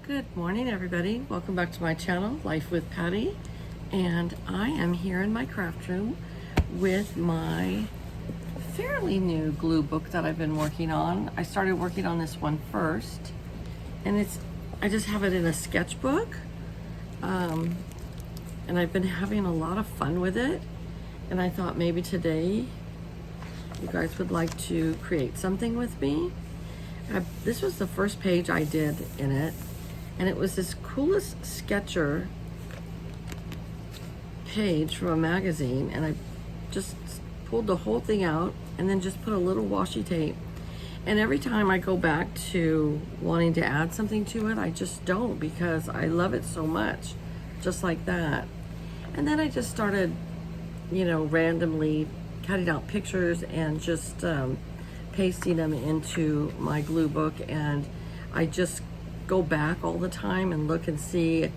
Good morning, everybody. Welcome back to my channel, Life with Patty. And I am here in my craft room with my fairly new glue book that I've been working on. I started working on this one first, and I just have it in a sketchbook. And I've been having a lot of fun with it. And I thought maybe today you guys would like to create something with me. This was the first page I did in it, and it was this coolest sketcher page from a magazine, and I just pulled the whole thing out and then just put a little washi tape. And every time I go back to wanting to add something to it, I just don't, because I love it so much, just like that. And then I just started, randomly cutting out pictures and just pasting them into my glue book, and I just go back all the time and look and see if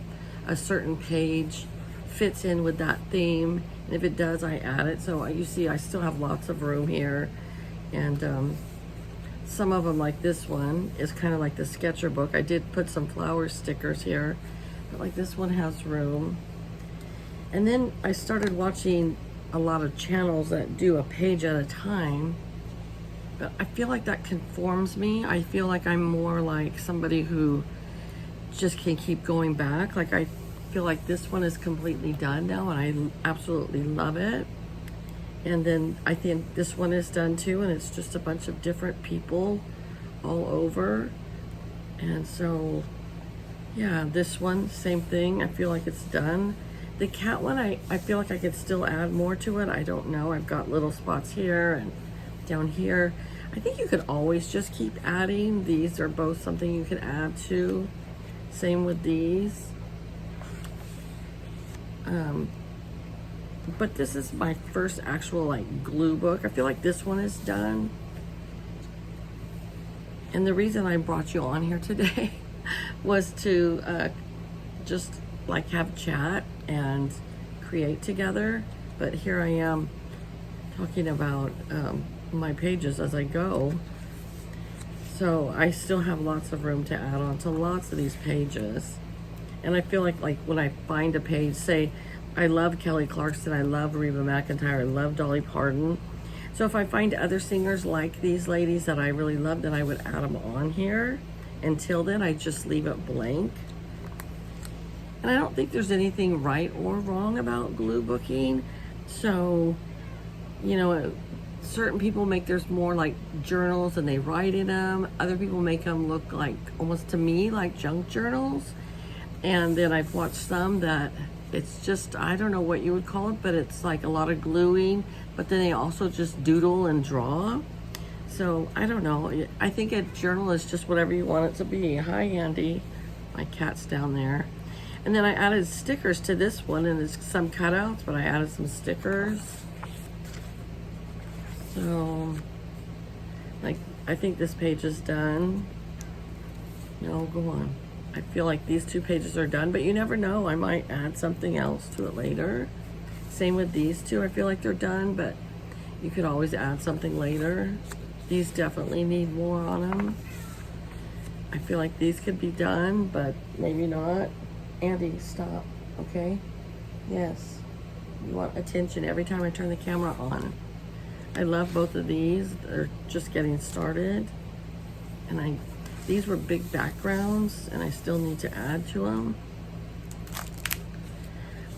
a certain page fits in with that theme, and if it does, I add it. So you see I still have lots of room here, and some of them, like this one, is kind of like the sketcher book. I did put some flower stickers here, but like this one has room. And then I started watching a lot of channels that do a page at a time, but I feel like that conforms me. I feel like I'm more like somebody who just can keep going back. Like I feel like this one is completely done now, and I absolutely love it. And then I think this one is done too, and it's just a bunch of different people all over. And so, yeah, this one, same thing. I feel like it's done. The cat one, I feel like I could still add more to it. I don't know. I've got little spots here and down here. I think you could always just keep adding. These are both something you can add to. Same with these. But this is my first actual like glue book. I feel like this one is done. And the reason I brought you on here today was to just like have a chat and create together. But here I am talking about my pages as I go. So I still have lots of room to add on to lots of these pages. And I feel like when I find a page, say I love Kelly Clarkson, I love Reba McEntire, I love Dolly Parton. So if I find other singers like these ladies that I really love, then I would add them on here. Until then, I just leave it blank. And I don't think there's anything right or wrong about glue booking. So, certain people make theirs more like journals and they write in them. Other people make them look like, almost to me, like junk journals. And then I've watched some that it's just, I don't know what you would call it, but it's like a lot of gluing, but then they also just doodle and draw. So I don't know. I think a journal is just whatever you want it to be. Hi, Andy. My cat's down there. And then I added stickers to this one, and there's some cutouts, but I added some stickers. So, I think this page is done. No, go on. I feel like these two pages are done, but you never know. I might add something else to it later. Same with these two. I feel like they're done, but you could always add something later. These definitely need more on them. I feel like these could be done, but maybe not. Andy, stop, okay? Yes, you want attention every time I turn the camera on. I love both of these. They're just getting started. And these were big backgrounds, and I still need to add to them.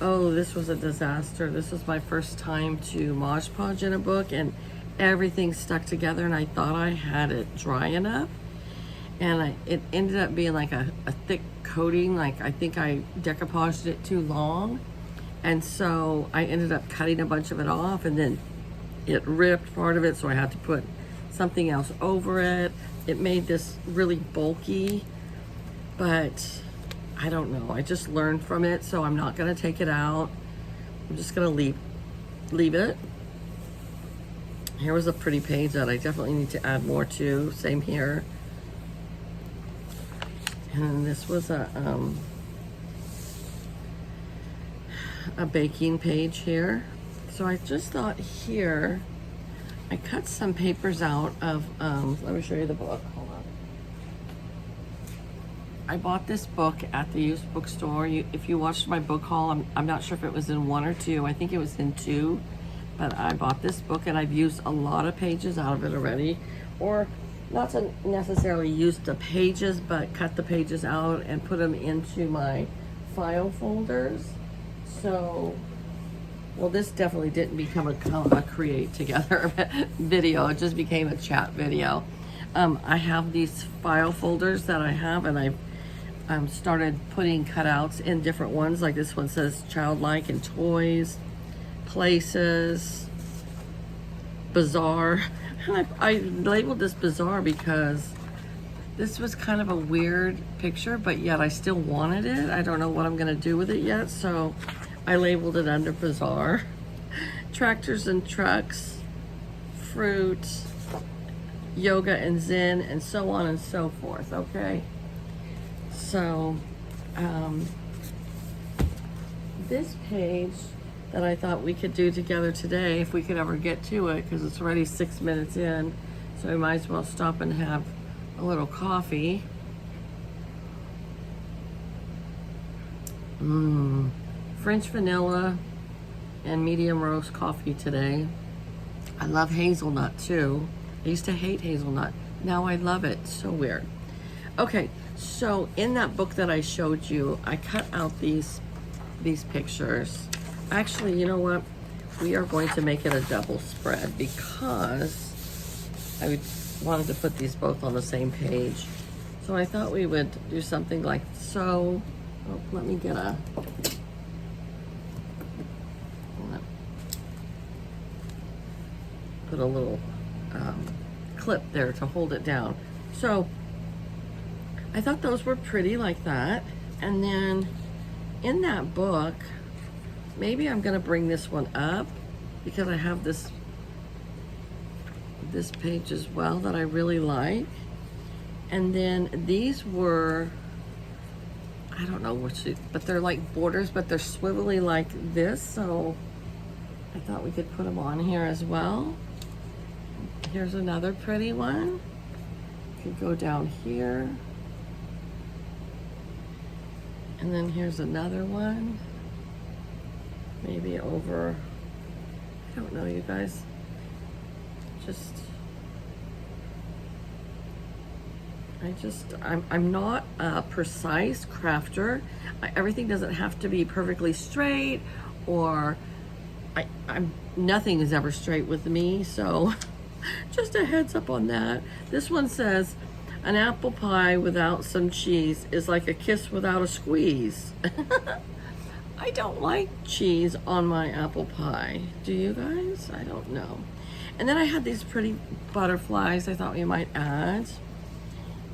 Oh, this was a disaster. This was my first time to Mod Podge in a book, and everything stuck together, and I thought I had it dry enough. And it ended up being like a thick coating. Like I think I decoupaged it too long. And so I ended up cutting a bunch of it off, and then it ripped part of it, so I had to put something else over it. It made this really bulky, but I don't know. I just learned from it, so I'm not gonna take it out. I'm just gonna leave it. Here was a pretty page that I definitely need to add more to. Same here. And this was a baking page here. So I just thought here, I cut some papers out of, let me show you the book, hold on. I bought this book at the used bookstore. If you watched my book haul, I'm not sure if it was in 1 or 2. I think it was in 2. But I bought this book and I've used a lot of pages out of it already. Or not to necessarily use the pages, but cut the pages out and put them into my file folders. So, well, this definitely didn't become a create together video. It just became a chat video. I have these file folders that I have, and I've started putting cutouts in different ones. Like this one says childlike and toys, places, bizarre. And I labeled this bizarre because this was kind of a weird picture, but yet I still wanted it. I don't know what I'm gonna do with it yet, so I labeled it under bizarre. Tractors and trucks, fruit, yoga and zen, and so on and so forth, okay? So, this page that I thought we could do together today, if we could ever get to it, because it's already 6 minutes in, so we might as well stop and have a little coffee. French vanilla and medium roast coffee today. I love hazelnut too. I used to hate hazelnut. Now I love it. So weird. Okay, so in that book that I showed you, I cut out these pictures. Actually, you know what? We are going to make it a double spread because I wanted to put these both on the same page. So I thought we would do something like so. Oh, let me get a put a little clip there to hold it down. So I thought those were pretty like that. And then in that book, maybe I'm gonna bring this one up because I have this page as well that I really like. And then these were, I don't know which, but they're like borders, but they're swivelly like this. So I thought we could put them on here as well. Here's another pretty one. Could go down here. And then here's another one. Maybe over, I don't know, you guys. I'm not a precise crafter. Everything doesn't have to be perfectly straight, or nothing is ever straight with me, so just a heads up on that. This one says, an apple pie without some cheese is like a kiss without a squeeze. I don't like cheese on my apple pie. Do you guys? I don't know. And then I had these pretty butterflies I thought we might add.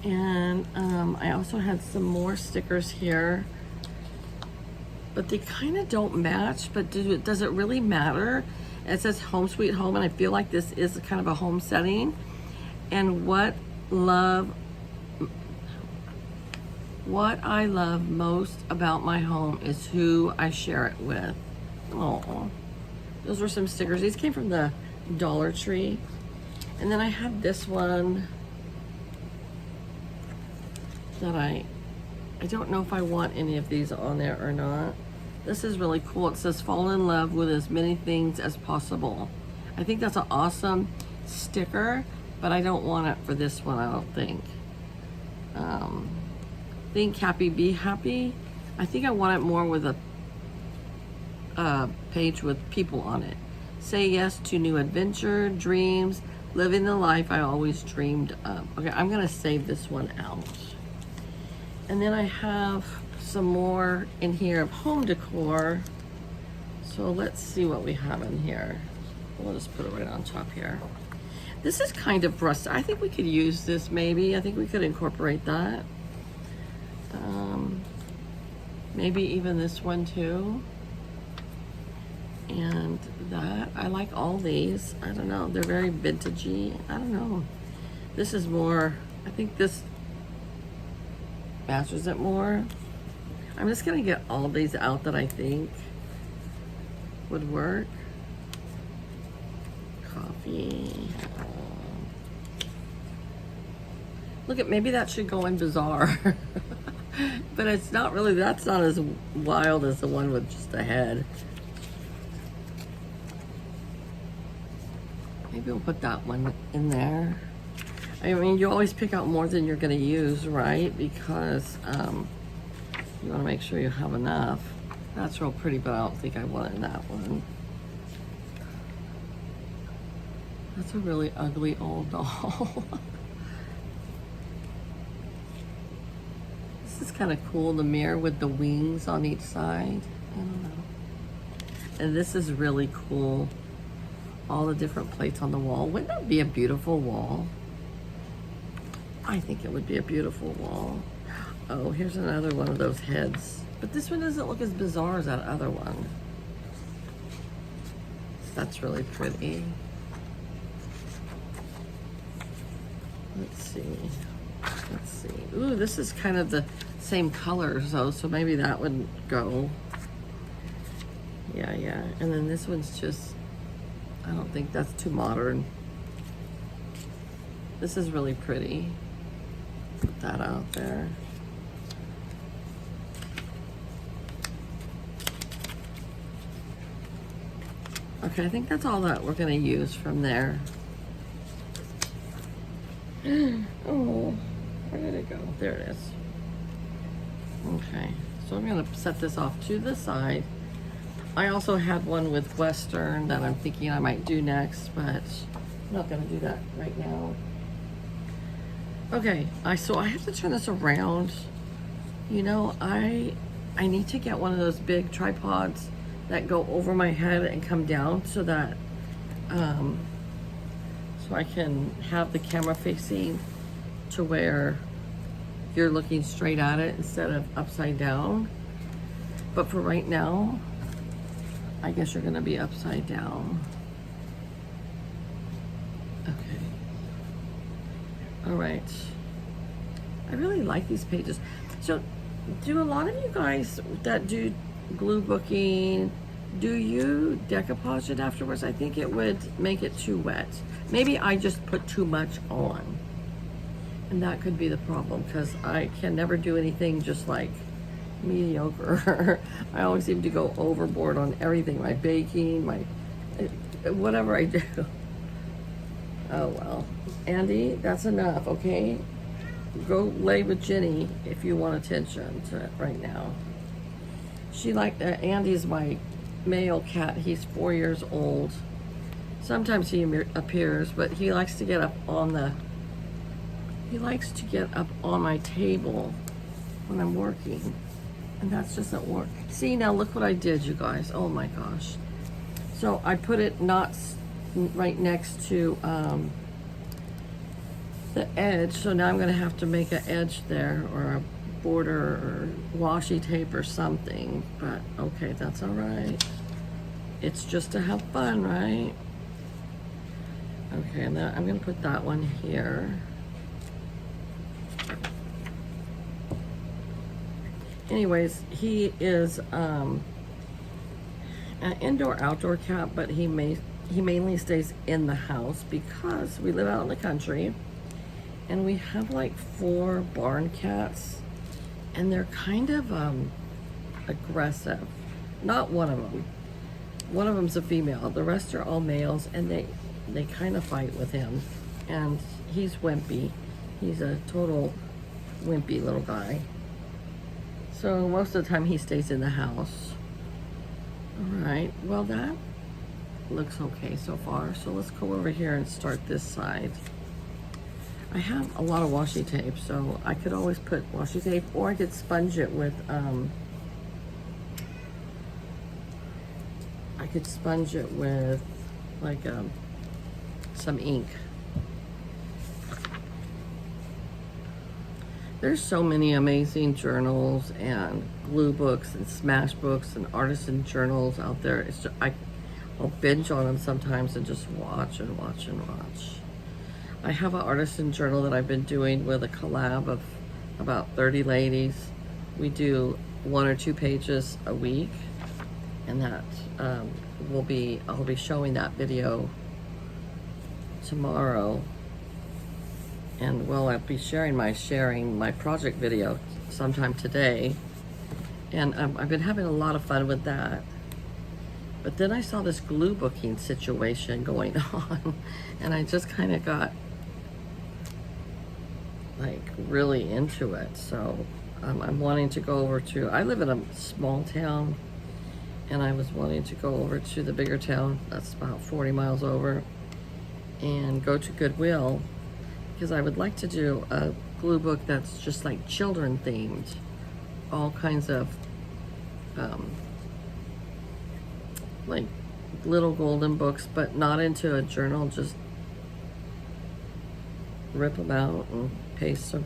And I also had some more stickers here. But they kind of don't match, but does it really matter? It says home sweet home, and I feel like this is kind of a home setting. And what I love most about my home is who I share it with. Oh, those were some stickers. These came from the Dollar Tree. And then I had this one that I don't know if I want any of these on there or not. This is really cool. It says fall in love with as many things as possible. I think that's an awesome sticker, but I don't want it for this one, I don't think. Think happy, be happy. I think I want it more with a page with people on it. Say yes to new adventure, dreams, living the life I always dreamed of. Okay, I'm gonna save this one out. And then I have some more in here of home decor. So let's see what we have in here. We'll just put it right on top here. This is kind of rustic. I think we could use this maybe. I think we could incorporate that. Maybe even this one too. And that, I like all these. I don't know, they're very vintagey. I don't know. This is more, I think this matches it more. I'm just gonna get all these out that I think would work. Coffee. Look at, maybe that should go in bizarre. But it's not really, that's not as wild as the one with just a head. Maybe we'll put that one in there. I mean, you always pick out more than you're gonna use, right? Because you wanna make sure you have enough. That's real pretty, but I don't think I wanted that one. That's a really ugly old doll. This is kind of cool, the mirror with the wings on each side. I don't know. And this is really cool. All the different plates on the wall. Wouldn't that be a beautiful wall? I think it would be a beautiful wall. Oh, here's another one of those heads. But this one doesn't look as bizarre as that other one. That's really pretty. Let's see. Let's see. Ooh, this is kind of the same colors though, so maybe that would go. Yeah, yeah. And then this one's just, I don't think that's too modern. This is really pretty. Put that out there. Okay, I think that's all that we're gonna use from there. Oh, where did it go? There it is. Okay, so I'm gonna set this off to the side. I also had one with Western that I'm thinking I might do next, but I'm not gonna do that right now. Okay, so I have to turn this around. You know, I need to get one of those big tripods that go over my head and come down so that so I can have the camera facing to where you're looking straight at it instead of upside down. But for right now, I guess you're gonna be upside down. Okay. All right. I really like these pages. So, do a lot of you guys that do glue booking, do you decoupage it afterwards? I think it would make it too wet. Maybe I just put too much on. And that could be the problem because I can never do anything just like mediocre. I always seem to go overboard on everything. My baking, my whatever I do. Oh well. Andy, that's enough, okay? Go lay with Jenny if you want attention to it right now. She Andy's my male cat. He's 4 years old. Sometimes he appears, but he likes to get up on my table when I'm working. And that's just at work. See, now look what I did, you guys. Oh my gosh. So I put it not right next to the edge. So now I'm gonna have to make an edge there or a border or washi tape or something. But okay, that's all right. It's just to have fun, right? Okay, and then I'm gonna put that one here. Anyways, he is an indoor-outdoor cat, but he mainly stays in the house because we live out in the country, and we have like 4 barn cats, and they're kind of aggressive. Not one of them. One of them's a female. The rest are all males, and they kind of fight with him, and he's wimpy. He's a total wimpy little guy. So most of the time he stays in the house. All right, well that looks okay so far. So let's go over here and start this side. I have a lot of washi tape, so I could always put washi tape, or I could sponge it with, like some ink. There's so many amazing journals and glue books and smash books and artisan journals out there. It's just, I'll binge on them sometimes and just watch and watch and watch. I have an artisan journal that I've been doing with a collab of about 30 ladies. We do 1 or 2 pages a week, and that I'll be showing that video tomorrow. And well, I'll be sharing my project video sometime today. And I've been having a lot of fun with that. But then I saw this glue booking situation going on, and I just kind of got like really into it. So I'm wanting to go over to, I live in a small town, and I was wanting to go over to the bigger town that's about 40 miles over and go to Goodwill, because I would like to do a glue book that's just like children themed, all kinds of like little golden books, but not into a journal, just rip them out and paste them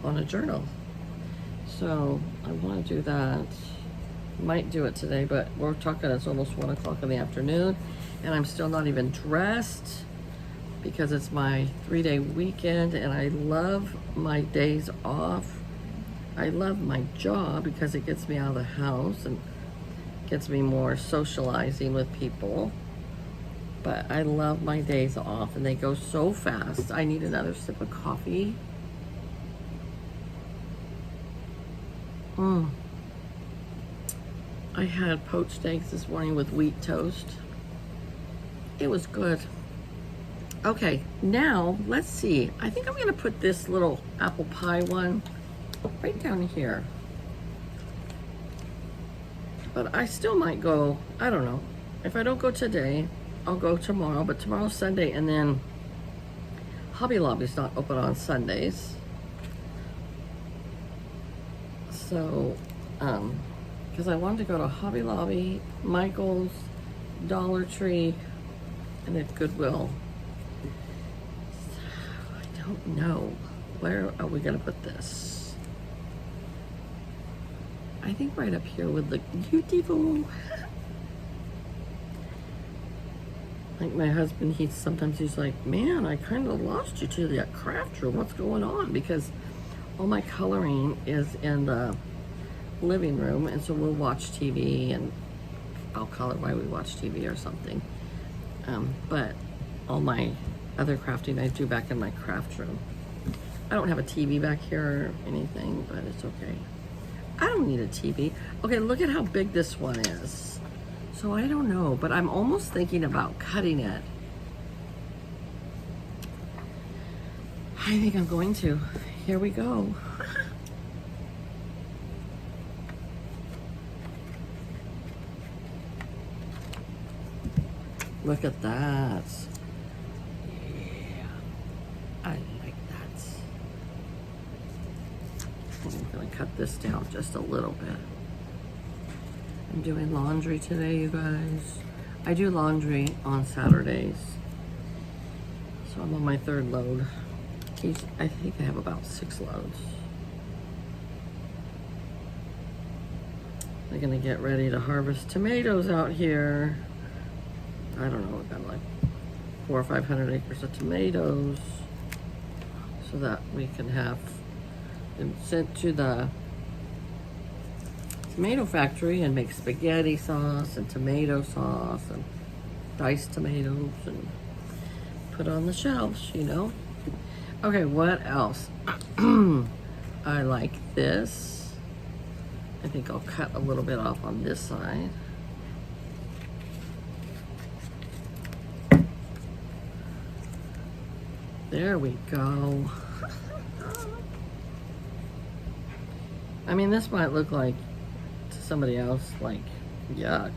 on a journal. So I want to do that. Might do it today, but we're talking, it's almost 1 o'clock in the afternoon, and I'm still not even dressed because it's my 3-day weekend, and I love my days off. I love my job because it gets me out of the house and gets me more socializing with people. But I love my days off, and they go so fast. I need another sip of coffee. I had poached eggs this morning with wheat toast. It was good. Okay, now let's see. I think I'm gonna put this little apple pie one right down here. But I still might go, I don't know. If I don't go today, I'll go tomorrow, but tomorrow's Sunday, and then Hobby Lobby's not open on Sundays. So, because I wanted to go to Hobby Lobby, Michael's, Dollar Tree, and then Goodwill. So, I don't know. Where are we gonna put this? I think right up here would look beautiful. Like my husband, he's like, man, I kind of lost you to that craft room. What's going on? Because all my coloring is in the living room, and so we'll watch TV, and I'll color while we watch TV or something. But all my other crafting I do back in my craft room. I don't have a TV back here or anything, but it's okay. I don't need a TV. Okay, look at how big this one is. So I don't know, but I'm almost thinking about cutting it. I think I'm going to. Here we go. Look at that. Yeah, I like that. I'm gonna cut this down just a little bit. I'm doing laundry today, you guys. I do laundry on Saturdays. So I'm on my 3rd load. I think I have about 6 loads. They're gonna get ready to harvest tomatoes out here. I don't know, we've got like 400 or 500 acres of tomatoes, so that we can have them sent to the tomato factory and make spaghetti sauce and tomato sauce and diced tomatoes and put on the shelves, you know. Okay, what else? I like this. I think I'll cut a little bit off on this side. There we go. I mean, this might look like to somebody else like yuck,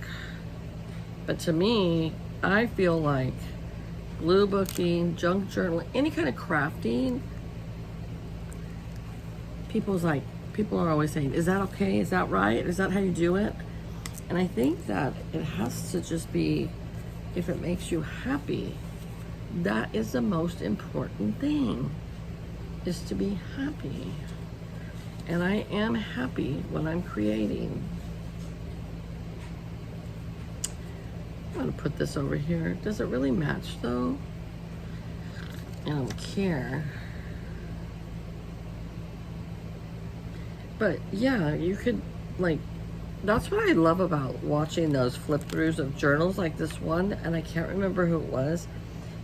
but to me, I feel like glue booking, junk journaling, any kind of crafting, people are always saying, is that okay? Is that right? Is that how you do it? And I think that it has to just be, if it makes you happy. That is the most important thing, is to be happy. And I am happy when I'm creating. I'm gonna put this over here. Does it really match though? I don't care. But yeah, you could, like, that's what I love about watching those flip throughs of journals like this one, and I can't remember who it was.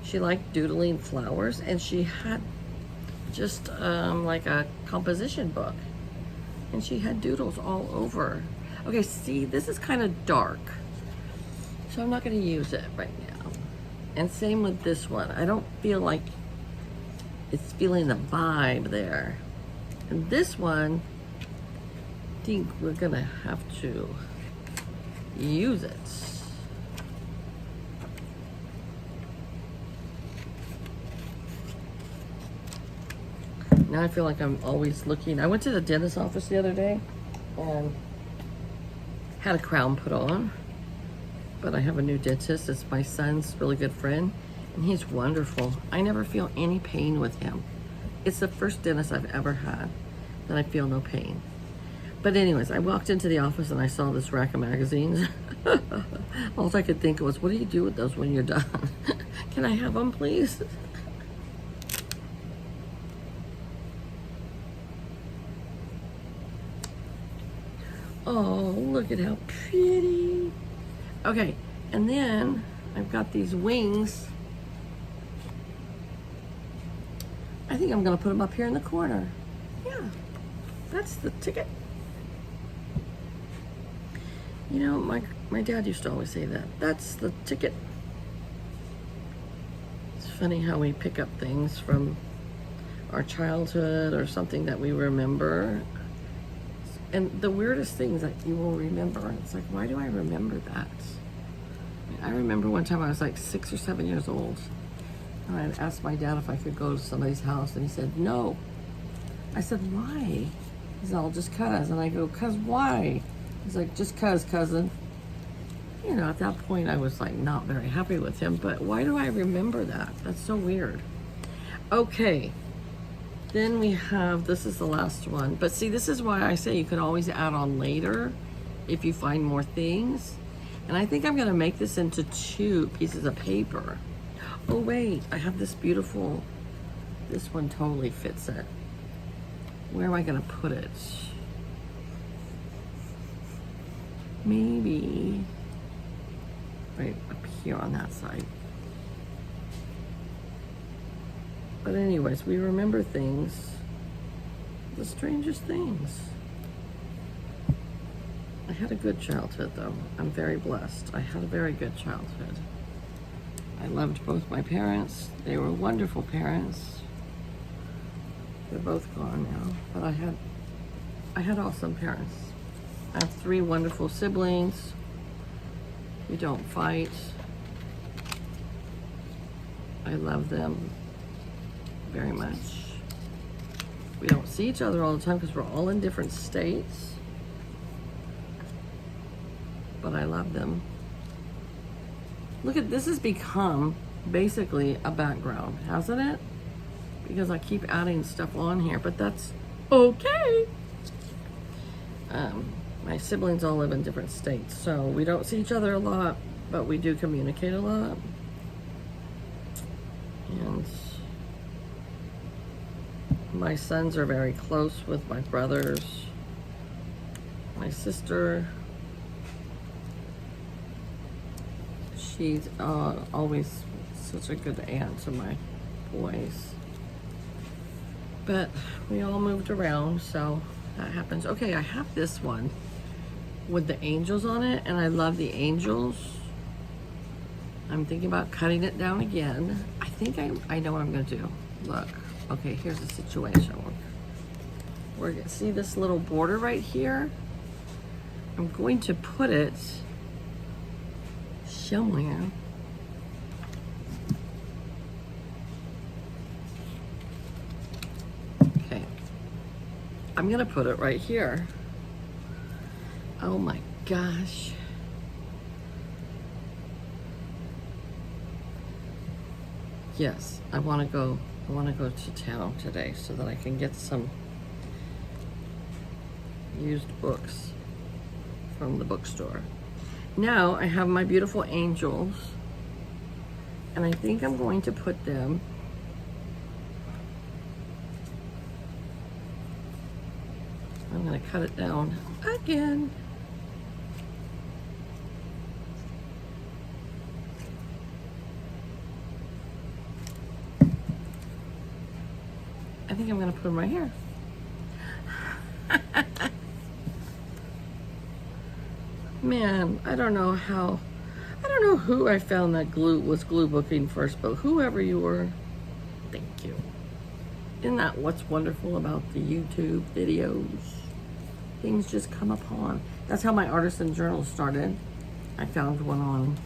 She liked doodling flowers, and she had just like a composition book, and she had doodles all over. Okay, see, this is kind of dark, so I'm not going to use it right now. And same with this one. I don't feel like it's feeling the vibe there. And this one, I think we're going to have to use it. Now I feel like I'm always looking. I went to the dentist's office the other day and had a crown put on. But I have a new dentist. It's my son's really good friend, and he's wonderful. I never feel any pain with him. It's the first dentist I've ever had that I feel no pain. But anyways, I walked into the office and I saw this rack of magazines. All I could think was, what do you do with those when you're done? Can I have them, please? Oh, look at how pretty. Okay, and then I've got these wings. I think I'm gonna put them up here in the corner. Yeah, that's the ticket. You know, my dad used to always say that. That's the ticket. It's funny how we pick up things from our childhood or something that we remember. And the weirdest things that you will remember. It's like, why do I remember that? I remember one time I was like 6 or 7 years old. And I asked my dad if I could go to somebody's house, and he said, no. I said, why? He's all, just cuz. And I go, cuz why? He's like, just cuz, cousin. You know, at that point I was like not very happy with him, but why do I remember that? That's so weird. Okay. Then we have, this is the last one. But see, this is why I say you could always add on later if you find more things. And I think I'm gonna make this into 2 pieces of paper. Oh wait, I have this beautiful, this one totally fits it. Where am I gonna put it? Maybe right up here on that side. But anyways, we remember things, the strangest things. I had a good childhood though. I'm very blessed. I had a very good childhood. I loved both my parents. They were wonderful parents. They're both gone now, but I had awesome parents. I have 3 wonderful siblings. We don't fight. I love them very much. We don't see each other all the time because we're all in different states. But I love them. Look at, this has become basically a background, hasn't it? Because I keep adding stuff on here, but that's okay. My siblings all live in different states, so we don't see each other a lot, but we do communicate a lot. And my sons are very close with my brothers. My sister, she's always such a good aunt to my boys. But we all moved around, so that happens. Okay, I have this one with the angels on it, and I love the angels. I'm thinking about cutting it down again. I think I know what I'm gonna do. Look, okay, here's the situation. We're gonna see this little border right here. I'm going to put it somewhere. Okay, I'm gonna put it right here. Oh my gosh. Yes, I want to go to town today so that I can get some used books from the bookstore. Now I have my beautiful angels, and I think I'm going to put them I'm going to cut it down again. gonna put them right here. Man, I don't know who I found that was glue booking first, but whoever you were, thank you. Isn't that what's wonderful about the YouTube videos? Things just come upon. That's how my artisan journal started. I found one on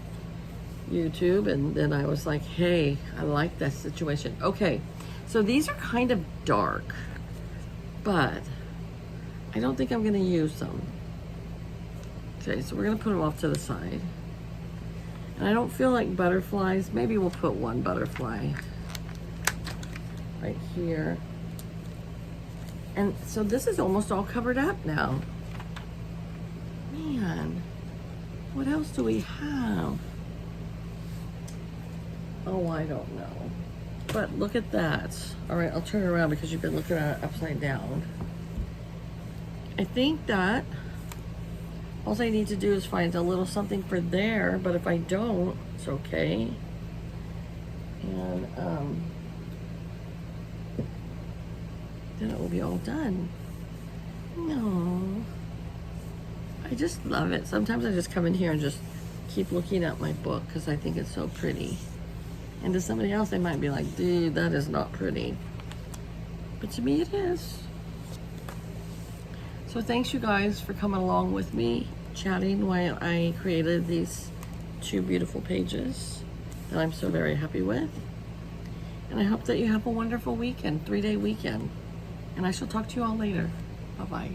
YouTube, and then I was like, hey, I like that situation. Okay, so these are kind of dark, but I don't think I'm gonna use them. Okay, so we're gonna put them off to the side. And I don't feel like butterflies. Maybe we'll put one butterfly right here. And so this is almost all covered up now. Man, what else do we have? Oh, I don't know. But look at that. All right, I'll turn it around because you've been looking at it upside down. I think that all I need to do is find a little something for there, but if I don't, it's okay. And then it will be all done. No, I just love it. Sometimes I just come in here and just keep looking at my book because I think it's so pretty. And to somebody else, they might be like, dude, that is not pretty. But to me, it is. So thanks you guys for coming along with me, chatting while I created these 2 beautiful pages that I'm so very happy with. And I hope that you have a wonderful weekend, 3-day weekend. And I shall talk to you all later. Bye-bye.